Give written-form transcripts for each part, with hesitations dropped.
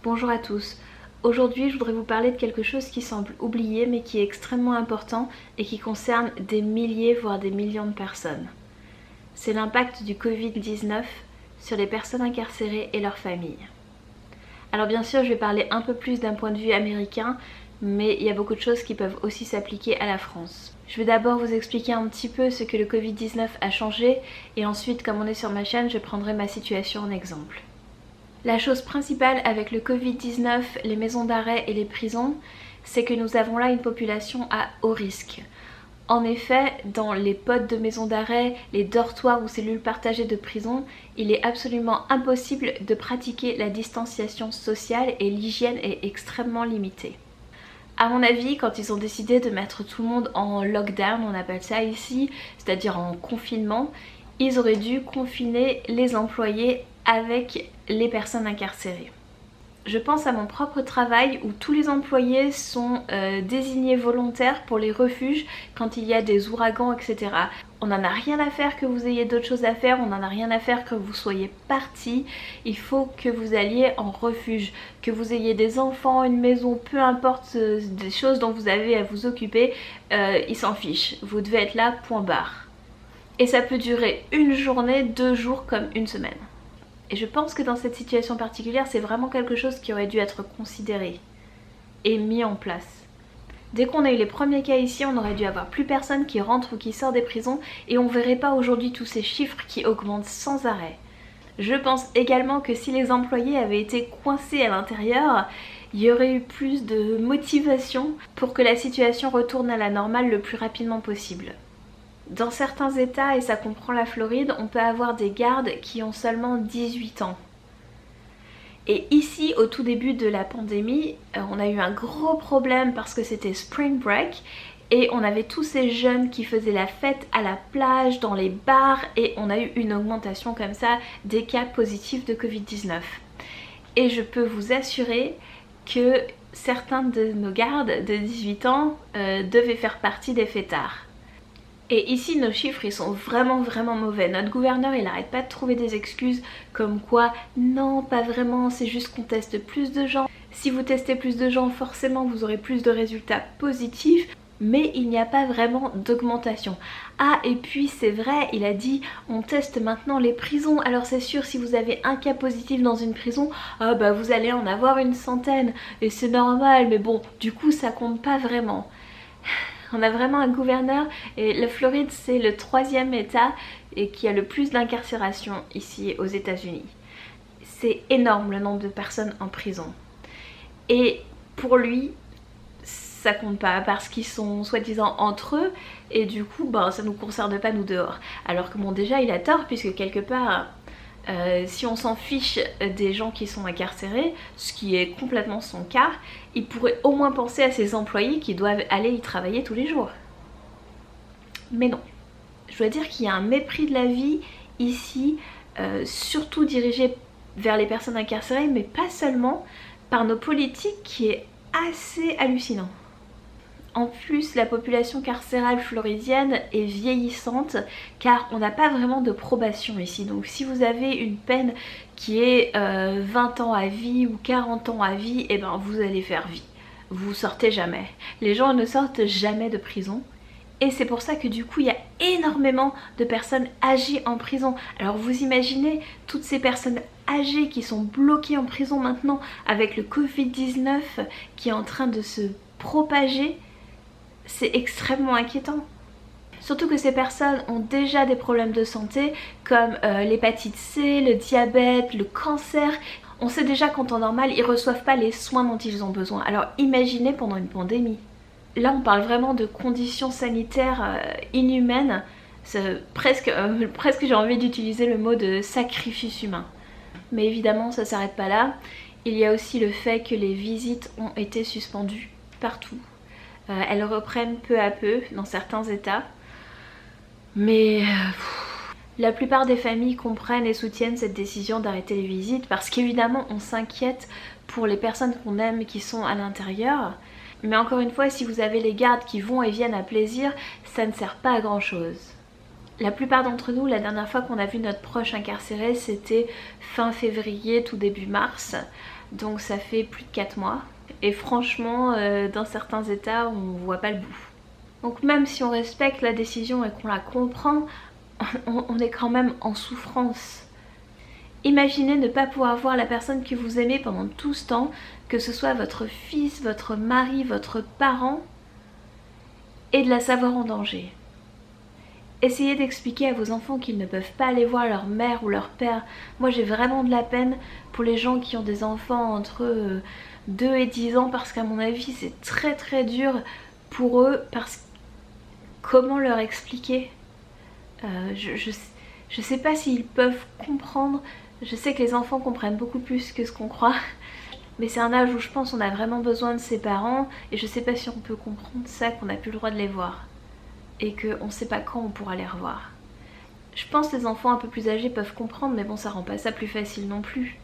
Bonjour à tous. Aujourd'hui, je voudrais vous parler de quelque chose qui semble oublié mais qui est extrêmement important et qui concerne des milliers voire des millions de personnes. C'est l'impact du Covid-19 sur les personnes incarcérées et leurs familles. Alors bien sûr, je vais parler un peu plus d'un point de vue américain, mais il y a beaucoup de choses qui peuvent aussi s'appliquer à la France. Je vais d'abord vous expliquer un petit peu ce que le Covid-19 a changé et ensuite, comme on est sur ma chaîne, je prendrai ma situation en exemple. La chose principale avec le Covid-19, les maisons d'arrêt et les prisons, c'est que nous avons là une population à haut risque. En effet, dans les pods de maisons d'arrêt, les dortoirs ou cellules partagées de prison, il est absolument impossible de pratiquer la distanciation sociale et l'hygiène est extrêmement limitée. À mon avis, quand ils ont décidé de mettre tout le monde en lockdown, on appelle ça ici, c'est-à-dire en confinement, ils auraient dû confiner les employés avec les personnes incarcérées. Je pense à mon propre travail où tous les employés sont désignés volontaires pour les refuges quand il y a des ouragans, etc. On n'en a rien à faire que vous ayez d'autres choses à faire, on n'en a rien à faire que vous soyez partis. Il faut que vous alliez en refuge, que vous ayez des enfants, une maison, peu importe des choses dont vous avez à vous occuper, ils s'en fichent. Vous devez être là, point barre. Et ça peut durer une journée, 2 jours comme une semaine. Et je pense que dans cette situation particulière, c'est vraiment quelque chose qui aurait dû être considéré et mis en place. Dès qu'on a eu les premiers cas ici, on aurait dû avoir plus personne qui rentre ou qui sort des prisons et on verrait pas aujourd'hui tous ces chiffres qui augmentent sans arrêt. Je pense également que si les employés avaient été coincés à l'intérieur, il y aurait eu plus de motivation pour que la situation retourne à la normale le plus rapidement possible. Dans certains états, et ça comprend la Floride, on peut avoir des gardes qui ont seulement 18 ans. Et ici, au tout début de la pandémie, on a eu un gros problème parce que c'était Spring Break et on avait tous ces jeunes qui faisaient la fête à la plage, dans les bars et on a eu une augmentation comme ça des cas positifs de Covid-19. Et je peux vous assurer que certains de nos gardes de 18 ans devaient faire partie des fêtards. Et ici nos chiffres ils sont vraiment mauvais. Notre gouverneur il arrête pas de trouver des excuses comme quoi non pas vraiment, c'est juste qu'on teste plus de gens. Si vous testez plus de gens forcément vous aurez plus de résultats positifs. Mais il n'y a pas vraiment d'augmentation. Ah et puis c'est vrai, il a dit on teste maintenant les prisons. Alors c'est sûr si vous avez un cas positif dans une prison, ah bah vous allez en avoir une centaine. Et c'est normal mais bon du coup ça compte pas vraiment. On a vraiment un gouverneur et la Floride c'est le 3e état et qui a le plus d'incarcération ici aux États-Unis. C'est énorme le nombre de personnes en prison. Et pour lui, ça compte pas parce qu'ils sont soi-disant entre eux et du coup ben, ça nous concerne pas nous dehors. Alors que bon déjà il a tort puisque quelque part... si on s'en fiche des gens qui sont incarcérés, ce qui est complètement son cas, il pourrait au moins penser à ses employés qui doivent aller y travailler tous les jours. Mais non, je dois dire qu'il y a un mépris de la vie ici, surtout dirigé vers les personnes incarcérées, mais pas seulement, par nos politiques qui est assez hallucinant. En plus, la population carcérale floridienne est vieillissante car on n'a pas vraiment de probation ici. Donc si vous avez une peine qui est 20 ans à vie ou 40 ans à vie, et ben vous allez faire vie. Vous sortez jamais. Les gens ne sortent jamais de prison. Et c'est pour ça que du coup il y a énormément de personnes âgées en prison. Alors vous imaginez toutes ces personnes âgées qui sont bloquées en prison maintenant avec le Covid-19 qui est en train de se propager. C'est extrêmement inquiétant. Surtout que ces personnes ont déjà des problèmes de santé comme l'hépatite C, le diabète, le cancer. On sait déjà qu'en temps normal, ils ne reçoivent pas les soins dont ils ont besoin. Alors imaginez pendant une pandémie. Là on parle vraiment de conditions sanitaires inhumaines. Presque j'ai envie d'utiliser le mot de sacrifice humain. Mais évidemment ça ne s'arrête pas là. Il y a aussi le fait que les visites ont été suspendues partout. Elles reprennent peu à peu dans certains états. Mais la plupart des familles comprennent et soutiennent cette décision d'arrêter les visites parce qu'évidemment on s'inquiète pour les personnes qu'on aime qui sont à l'intérieur. Mais encore une fois, si vous avez les gardes qui vont et viennent à plaisir, ça ne sert pas à grand chose. La plupart d'entre nous, la dernière fois qu'on a vu notre proche incarcéré, c'était fin février, tout début mars. donc ça fait plus de 4 mois. Et franchement, dans certains états, on voit pas le bout. Donc même si on respecte la décision et qu'on la comprend, on est quand même en souffrance. Imaginez ne pas pouvoir voir la personne que vous aimez pendant tout ce temps, que ce soit votre fils, votre mari, votre parent, et de la savoir en danger. Essayez d'expliquer à vos enfants qu'ils ne peuvent pas aller voir leur mère ou leur père. Moi j'ai vraiment de la peine pour les gens qui ont des enfants entre 2 et 10 ans parce qu'à mon avis c'est très très dur pour eux parce que comment leur expliquer je sais pas s'ils peuvent comprendre. Je sais que les enfants comprennent beaucoup plus que ce qu'on croit. Mais c'est un âge où je pense qu'on a vraiment besoin de ses parents et je sais pas si on peut comprendre ça, qu'on n'a plus le droit de les voir. Et qu'on ne sait pas quand on pourra les revoir. Je pense que les enfants un peu plus âgés peuvent comprendre, mais bon, ça rend pas ça plus facile non plus.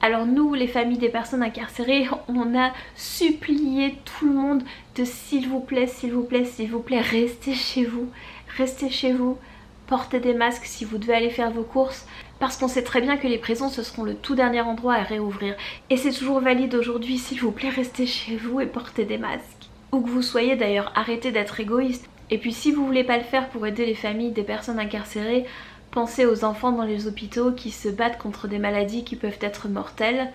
Alors nous, les familles des personnes incarcérées, on a supplié tout le monde de s'il vous plaît, s'il vous plaît, s'il vous plaît, restez chez vous, portez des masques si vous devez aller faire vos courses, parce qu'on sait très bien que les prisons, ce seront le tout dernier endroit à réouvrir. Et c'est toujours valide aujourd'hui, s'il vous plaît, restez chez vous et portez des masques. Où que vous soyez d'ailleurs, arrêtez d'être égoïste. Et puis si vous voulez pas le faire pour aider les familles des personnes incarcérées, pensez aux enfants dans les hôpitaux qui se battent contre des maladies qui peuvent être mortelles.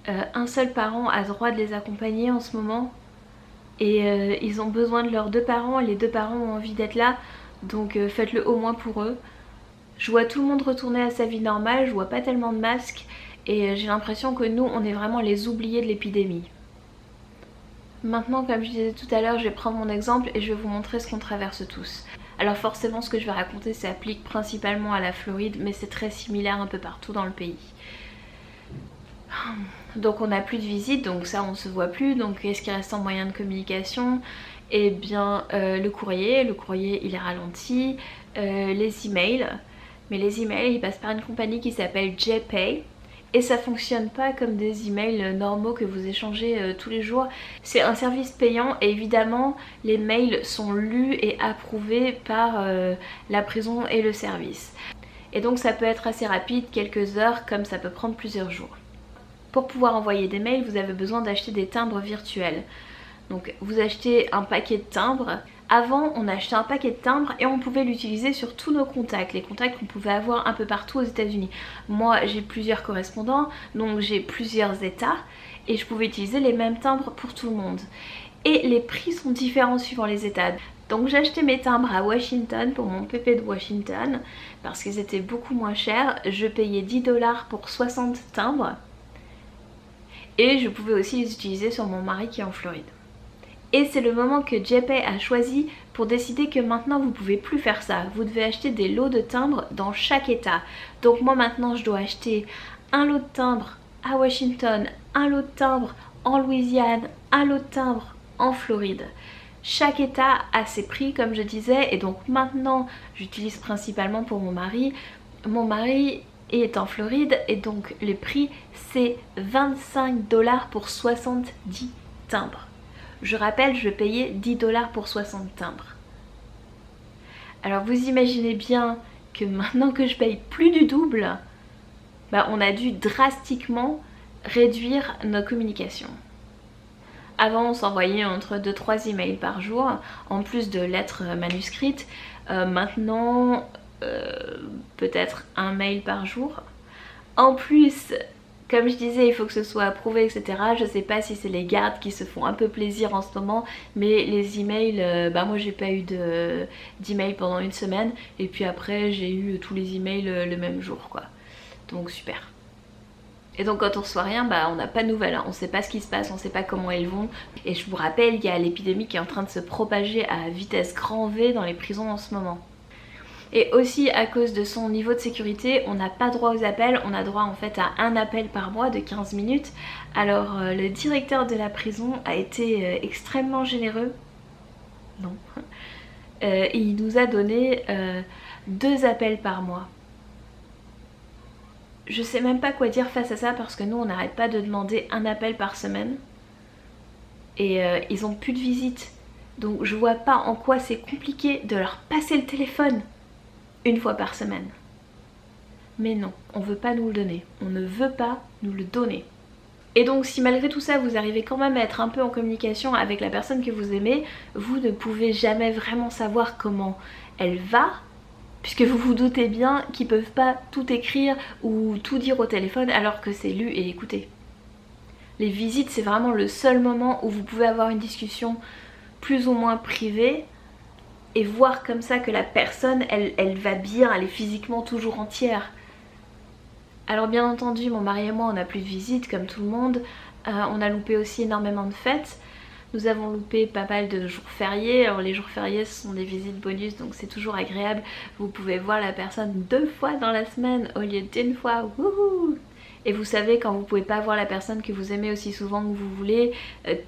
Un seul parent a droit de les accompagner en ce moment. Et ils ont besoin de leurs 2 parents, les 2 parents ont envie d'être là, donc faites-le au moins pour eux. Je vois tout le monde retourner à sa vie normale, je vois pas tellement de masques, et j'ai l'impression que nous, on est vraiment les oubliés de l'épidémie. Maintenant, comme je disais tout à l'heure, je vais prendre mon exemple et je vais vous montrer ce qu'on traverse tous. Alors forcément, ce que je vais raconter s'applique principalement à la Floride, mais c'est très similaire un peu partout dans le pays. Donc on n'a plus de visites, donc ça on se voit plus. Donc qu'est-ce qui reste en moyen de communication? Eh bien le courrier il est ralenti, les emails. Mais les emails ils passent par une compagnie qui s'appelle JPay. Et ça fonctionne pas comme des emails normaux que vous échangez tous les jours. C'est un service payant et évidemment les mails sont lus et approuvés par la prison et le service. Et donc ça peut être assez rapide, quelques heures, comme ça peut prendre plusieurs jours. Pour pouvoir envoyer des mails, vous avez besoin d'acheter des timbres virtuels. Donc vous achetez un paquet de timbres. Avant, on achetait un paquet de timbres et on pouvait l'utiliser sur tous nos contacts, les contacts qu'on pouvait avoir un peu partout aux États-Unis. Moi, j'ai plusieurs correspondants, donc j'ai plusieurs États et je pouvais utiliser les mêmes timbres pour tout le monde. Et les prix sont différents suivant les États. Donc j'ai acheté mes timbres à Washington pour mon PP de Washington parce qu'ils étaient beaucoup moins chers. Je payais 10 $ pour 60 timbres et je pouvais aussi les utiliser sur mon mari qui est en Floride. Et c'est le moment que JPay a choisi pour décider que maintenant vous pouvez plus faire ça. Vous devez acheter des lots de timbres dans chaque état. Donc moi maintenant je dois acheter un lot de timbres à Washington, un lot de timbres en Louisiane, un lot de timbres en Floride. Chaque état a ses prix comme je disais et donc maintenant j'utilise principalement pour mon mari. Mon mari est en Floride et donc le prix c'est 25 $ pour 70 timbres. Je rappelle, je payais 10 $ pour 60 timbres. Alors vous imaginez bien que maintenant que je paye plus du double, on a dû drastiquement réduire nos communications. Avant on s'envoyait entre 2-3 emails par jour, en plus de lettres manuscrites. Maintenant peut-être un mail par jour. En plus, comme je disais, il faut que ce soit approuvé, etc. Je sais pas si c'est les gardes qui se font un peu plaisir en ce moment, mais les emails, moi j'ai pas eu d'email pendant une semaine, et puis après j'ai eu tous les emails le même jour, quoi. Donc super. Et donc quand on reçoit rien, on n'a pas de nouvelles, hein. On sait pas ce qui se passe, on sait pas comment ils vont. Et je vous rappelle, il y a l'épidémie qui est en train de se propager à vitesse grand V dans les prisons en ce moment. Et aussi à cause de son niveau de sécurité, on n'a pas droit aux appels, on a droit en fait à un appel par mois de 15 minutes. Alors le directeur de la prison a été extrêmement généreux. Non. Il nous a donné 2 appels par mois. Je sais même pas quoi dire face à ça parce que nous on n'arrête pas de demander un appel par semaine. Et ils ont plus de visite. Donc je vois pas en quoi c'est compliqué de leur passer le téléphone 1 fois par semaine. Mais non, on veut pas nous le donner. On ne veut pas nous le donner. Et donc si malgré tout ça vous arrivez quand même à être un peu en communication avec la personne que vous aimez, vous ne pouvez jamais vraiment savoir comment elle va, puisque vous vous doutez bien qu'ils peuvent pas tout écrire ou tout dire au téléphone alors que c'est lu et écouté. Les visites, c'est vraiment le seul moment où vous pouvez avoir une discussion plus ou moins privée et voir comme ça que la personne, elle va bien, elle est physiquement toujours entière. Alors bien entendu, mon mari et moi, on n'a plus de visites comme tout le monde. On a loupé aussi énormément de fêtes. Nous avons loupé pas mal de jours fériés. Alors les jours fériés, ce sont des visites bonus, donc c'est toujours agréable. Vous pouvez voir la personne 2 fois dans la semaine au lieu d'1 fois. Wouhou! Et vous savez, quand vous pouvez pas voir la personne que vous aimez aussi souvent que vous voulez,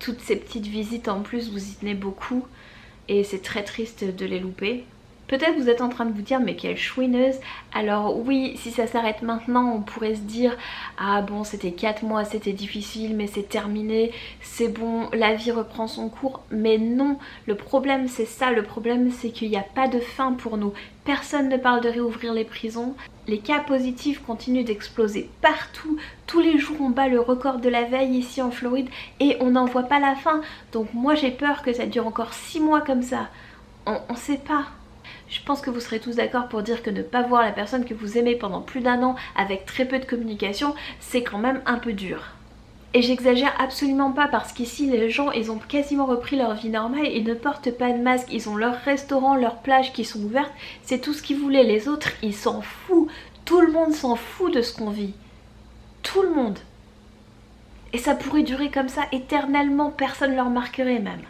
toutes ces petites visites en plus, vous y tenez beaucoup. Et c'est très triste de les louper. Peut-être vous êtes en train de vous dire mais quelle chouineuse. Alors oui, si ça s'arrête maintenant, on pourrait se dire ah bon, c'était 4 mois, c'était difficile mais c'est terminé, c'est bon, la vie reprend son cours. Mais non, le problème c'est ça, le problème c'est qu'il n'y a pas de fin pour nous. Personne ne parle de réouvrir les prisons. Les cas positifs continuent d'exploser partout. Tous les jours on bat le record de la veille ici en Floride et on n'en voit pas la fin. Donc moi j'ai peur que ça dure encore 6 mois comme ça. On sait pas. Je pense que vous serez tous d'accord pour dire que ne pas voir la personne que vous aimez pendant plus d'1 an avec très peu de communication, c'est quand même un peu dur. Et j'exagère absolument pas parce qu'ici les gens ils ont quasiment repris leur vie normale, ils ne portent pas de masque, ils ont leur restaurant, leur plage qui sont ouvertes, c'est tout ce qu'ils voulaient. Les autres ils s'en foutent, tout le monde s'en fout de ce qu'on vit. Tout le monde. Et ça pourrait durer comme ça éternellement, personne ne le remarquerait même.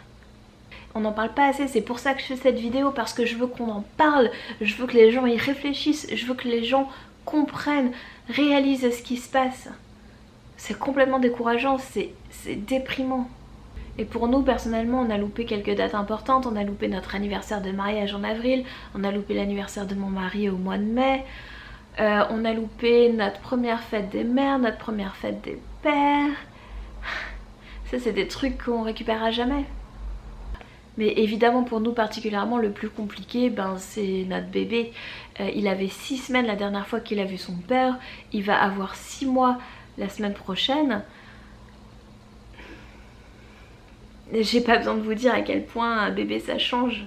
On n'en parle pas assez, c'est pour ça que je fais cette vidéo, parce que je veux qu'on en parle, je veux que les gens y réfléchissent, je veux que les gens comprennent, réalisent ce qui se passe. C'est complètement décourageant, c'est déprimant. Et pour nous personnellement, on a loupé quelques dates importantes, on a loupé notre anniversaire de mariage en avril, on a loupé l'anniversaire de mon mari au mois de mai, on a loupé notre première fête des mères, notre première fête des pères. Ça c'est des trucs qu'on récupérera jamais. Mais évidemment pour nous particulièrement le plus compliqué c'est notre bébé. Il avait 6 semaines la dernière fois qu'il a vu son père, il va avoir 6 mois la semaine prochaine. J'ai pas besoin de vous dire à quel point un bébé ça change.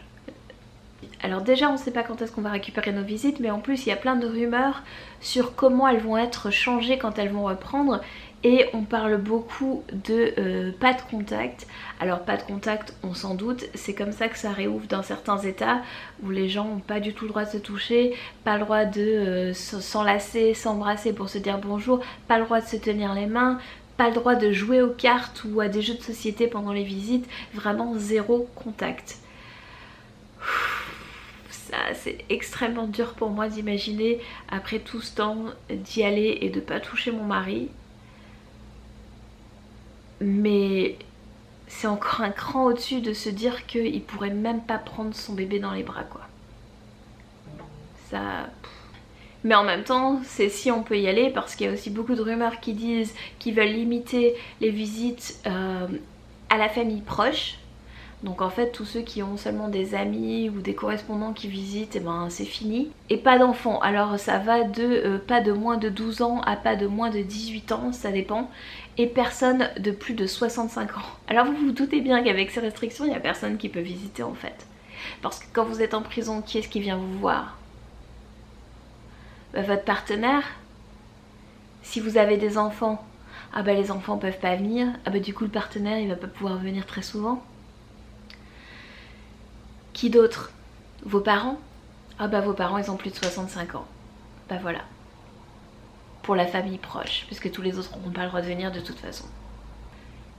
Alors déjà on sait pas quand est-ce qu'on va récupérer nos visites, mais en plus il y a plein de rumeurs sur comment elles vont être changées quand elles vont reprendre. Et on parle beaucoup de pas de contact. Alors pas de contact, on s'en doute, c'est comme ça que ça réouvre dans certains états où les gens n'ont pas du tout le droit de se toucher, pas le droit de s'enlacer, s'embrasser pour se dire bonjour, pas le droit de se tenir les mains, pas le droit de jouer aux cartes ou à des jeux de société pendant les visites, vraiment 0 contact. Ça c'est extrêmement dur pour moi d'imaginer après tout ce temps d'y aller et de pas toucher mon mari. Mais c'est encore un cran au-dessus de se dire qu'il pourrait même pas prendre son bébé dans les bras quoi. Ça... Mais en même temps, c'est si on peut y aller parce qu'il y a aussi beaucoup de rumeurs qui disent qu'ils veulent limiter les visites à la famille proche. Donc en fait tous ceux qui ont seulement des amis ou des correspondants qui visitent, et c'est fini. Et pas d'enfants, alors ça va de pas de moins de 12 ans à pas de moins de 18 ans, ça dépend. Et personne de plus de 65 ans. Alors vous vous doutez bien qu'avec ces restrictions, il n'y a personne qui peut visiter en fait. Parce que quand vous êtes en prison, qui est-ce qui vient vous voir? Votre partenaire. Si vous avez des enfants, les enfants peuvent pas venir. Du coup le partenaire il va pas pouvoir venir très souvent. Qui d'autre? Vos parents? Vos parents ils ont plus de 65 ans. Voilà. Pour la famille proche, puisque tous les autres n'auront pas le droit de venir de toute façon.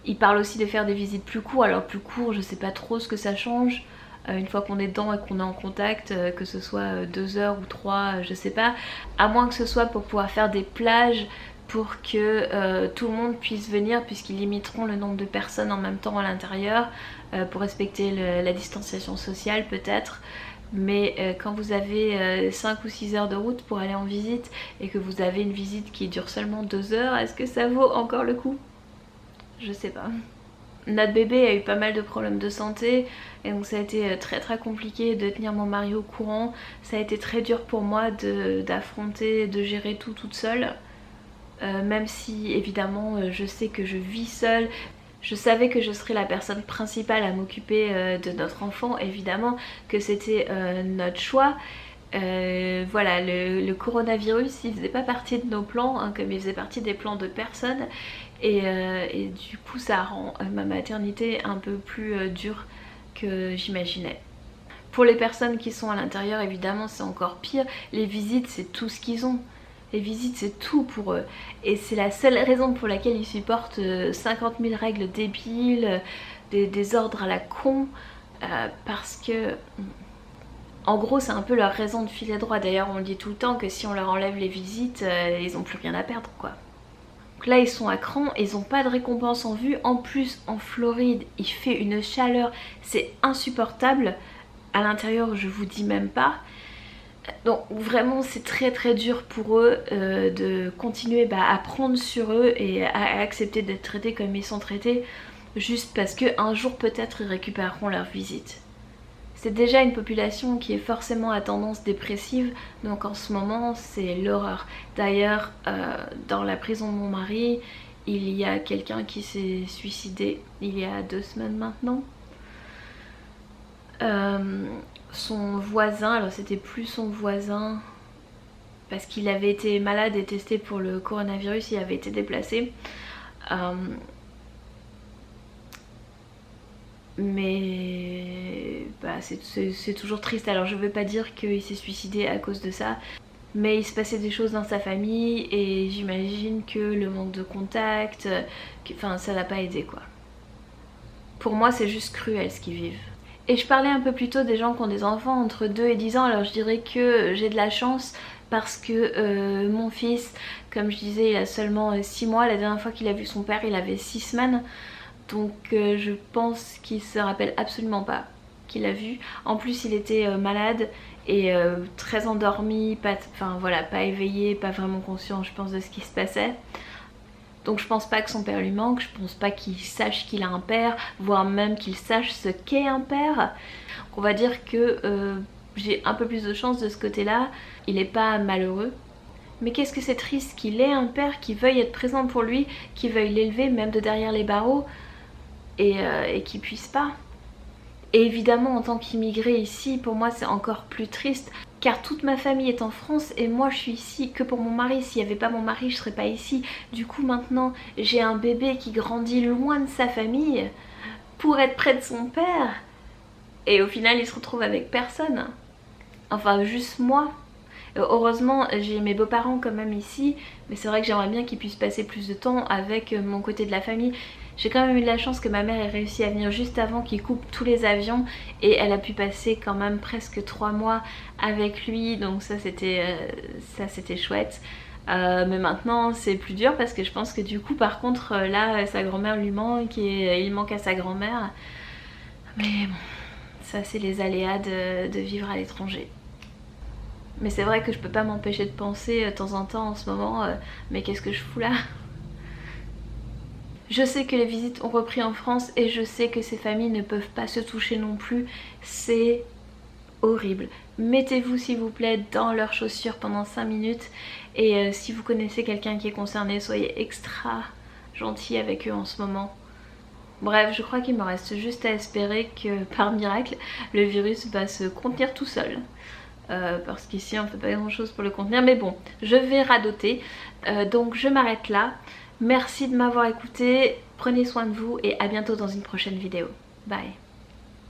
Ils parlent aussi de faire des visites plus courtes. Alors plus court, je sais pas trop ce que ça change. Une fois qu'on est dedans et qu'on est en contact, que ce soit 2 heures ou 3, je sais pas. À moins que ce soit pour pouvoir faire des plages pour que tout le monde puisse venir, puisqu'ils limiteront le nombre de personnes en même temps à l'intérieur pour respecter la distanciation sociale peut-être. Mais quand vous avez 5 ou 6 heures de route pour aller en visite et que vous avez une visite qui dure seulement 2 heures, est-ce que ça vaut encore le coup? Je sais pas. Notre bébé a eu pas mal de problèmes de santé et donc ça a été très compliqué de tenir mon mari au courant. Ça a été très dur pour moi d'affronter, de gérer tout toute seule. même si évidemment je sais que je vis seule. Je savais que je serais la personne principale à m'occuper de notre enfant, évidemment que c'était notre choix. Voilà, le coronavirus il faisait pas partie de nos plans, hein, comme il faisait partie des plans de personne, et du coup ça rend ma maternité un peu plus dure que j'imaginais. Pour les personnes qui sont à l'intérieur, évidemment c'est encore pire. Les visites c'est tout ce qu'ils ont. Les visites c'est tout pour eux. Et c'est la seule raison pour laquelle ils supportent 50 000 règles débiles, des ordres à la con. Parce que... En gros c'est un peu leur raison de filer droit. D'ailleurs on dit tout le temps que si on leur enlève les visites, ils n'ont plus rien à perdre quoi. Donc là ils sont à cran, ils n'ont pas de récompense en vue. En plus en Floride il fait une chaleur, c'est insupportable. À l'intérieur je vous dis même pas. Donc vraiment c'est très très dur pour eux de continuer à prendre sur eux et à accepter d'être traités comme ils sont traités, juste parce qu'un jour peut-être ils récupéreront leur visite. C'est déjà une population qui est forcément à tendance dépressive, donc en ce moment c'est l'horreur. D'ailleurs dans la prison de mon mari il y a quelqu'un qui s'est suicidé il y a 2 semaines maintenant. Son voisin, alors c'était plus son voisin parce qu'il avait été malade et testé pour le coronavirus, il avait été déplacé. Mais c'est toujours triste. Alors je veux pas dire qu'il s'est suicidé à cause de ça, mais il se passait des choses dans sa famille et j'imagine que le manque de contact, enfin ça l'a pas aidé quoi. Pour moi c'est juste cruel ce qu'ils vivent. Et je parlais un peu plus tôt des gens qui ont des enfants entre 2 et 10 ans, alors je dirais que j'ai de la chance parce que mon fils, comme je disais, il a seulement 6 mois, la dernière fois qu'il a vu son père il avait 6 semaines, donc je pense qu'il se rappelle absolument pas qu'il a vu. En plus il était malade et très endormi, enfin voilà, pas éveillé, pas vraiment conscient je pense de ce qui se passait. Donc je pense pas que son père lui manque, je pense pas qu'il sache qu'il a un père, voire même qu'il sache ce qu'est un père. On va dire que j'ai un peu plus de chance de ce côté-là. Il est pas malheureux. Mais qu'est-ce que c'est triste qu'il ait un père qui veuille être présent pour lui, qui veuille l'élever même de derrière les barreaux et qui puisse pas. Et évidemment en tant qu'immigré ici, pour moi c'est encore plus triste car toute ma famille est en France et moi je suis ici que pour mon mari. S'il n'y avait pas mon mari je serais pas ici. Du coup maintenant j'ai un bébé qui grandit loin de sa famille pour être près de son père et au final il se retrouve avec personne. Enfin juste moi. Heureusement j'ai mes beaux-parents quand même ici, mais c'est vrai que j'aimerais bien qu'ils puissent passer plus de temps avec mon côté de la famille. J'ai quand même eu de la chance que ma mère ait réussi à venir juste avant qu'il coupe tous les avions et elle a pu passer quand même presque 3 mois avec lui, donc ça c'était chouette. Mais maintenant c'est plus dur parce que je pense que du coup par contre là sa grand-mère lui manque et il manque à sa grand-mère. Mais bon, ça c'est les aléas de vivre à l'étranger. Mais c'est vrai que je peux pas m'empêcher de penser de temps en temps en ce moment, mais qu'est-ce que je fous là ? Je sais que les visites ont repris en France et je sais que ces familles ne peuvent pas se toucher non plus. C'est horrible. Mettez-vous s'il vous plaît dans leurs chaussures pendant 5 minutes et si vous connaissez quelqu'un qui est concerné, soyez extra gentil avec eux en ce moment. Bref, je crois qu'il me reste juste à espérer que par miracle, le virus va se contenir tout seul. Parce qu'ici on fait pas grand chose pour le contenir, mais bon, je vais radoter. Donc je m'arrête là. Merci de m'avoir écouté, prenez soin de vous et à bientôt dans une prochaine vidéo. Bye.